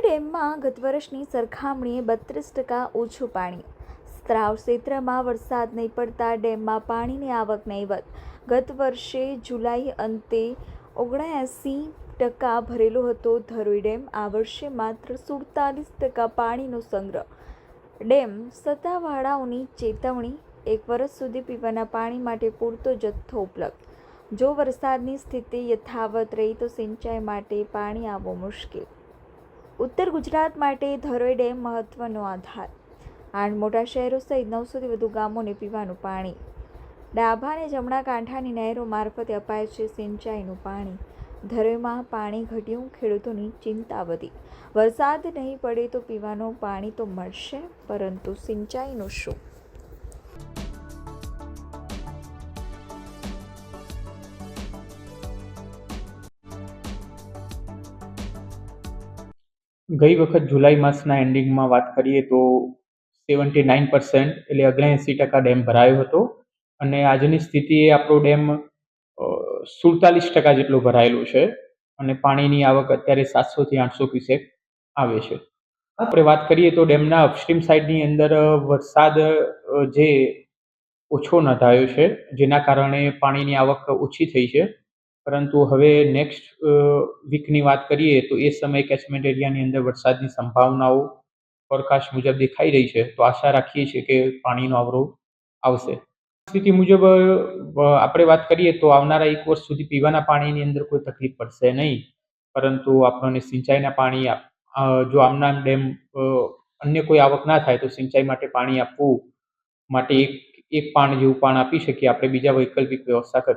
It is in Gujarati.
ડેમમાં ગત વર્ષની સરખામણીએ 32% ઓછું પાણી. સ્ત્રાવ ક્ષેત્રમાં વરસાદ નહીં પડતા ડેમમાં પાણીની આવક નહીવત. ગત વર્ષે જુલાઈ અંતે 79% ભરેલો હતો ધરોઈ ડેમ. આ વર્ષે માત્ર 47% પાણીનો સંગ્રહ. ડેમ સત્તાવાળાઓની ચેતવણી, 1 વર્ષ સુધી પીવાના પાણી માટે પૂરતો જથ્થો ઉપલબ્ધ. જો વરસાદની સ્થિતિ યથાવત રહી તો સિંચાઈ માટે પાણી આવવું મુશ્કેલ. ઉત્તર ગુજરાત માટે ધરોઈ ડેમ મહત્વનો આધાર. 8 મોટા શહેરો સહિત 900 થી વધુ ગામોને પીવાનું પાણી. ડાભા અને જમણા કાંઠાની નહેરો મારફતે અપાય છે સિંચાઈનું પાણી. ધરોઈમાં પાણી ઘટ્યું, ખેડૂતોની ચિંતા વધી. વરસાદ નહીં પડે તો પીવાનું પાણી તો મળશે, પરંતુ સિંચાઈનું શું? ગઈ વખત જુલાઈ માસના એન્ડિંગમાં વાત કરીએ તો 79% એટલે 79% ડેમ ભરાયો હતો અને આજની સ્થિતિએ આપણો ડેમ 47% જેટલો ભરાયેલો છે અને પાણીની આવક અત્યારે 700 થી 800 ક્યુસેક આવે છે. આપણે વાત કરીએ તો ડેમના અપસ્ટ્રીમ સાઇડની અંદર વરસાદ જે ઓછો નોંધાયો છે, જેના કારણે પાણીની આવક ઓછી થઈ છે. પરંતુ હવે નેક્સ્ટ વીકની વાત કરીએ તો એ સમયે કેચમેન્ટ એરિયાની અંદર વરસાદની સંભાવનાઓ ફોરકાસ્ટ મુજબ દેખાઈ રહી છે, તો આશા રાખીએ છીએ કે પાણીનો આવરો આવશે. સ્થિતિ મુજબ આપણે વાત કરીએ તો આવનારા 1 વર્ષ સુધી પીવાના પાણીની અંદર કોઈ તકલીફ પડશે નહીં, પરંતુ આપણને સિંચાઈના પાણી જો આમના ડેમ અન્ય કોઈ આવક ના થાય તો સિંચાઈ માટે પાણી આપવું માટે એક પાણ જેવું પાણ આપી શકીએ આપણે બીજા વૈકલ્પિક વ્યવસ્થા કરી.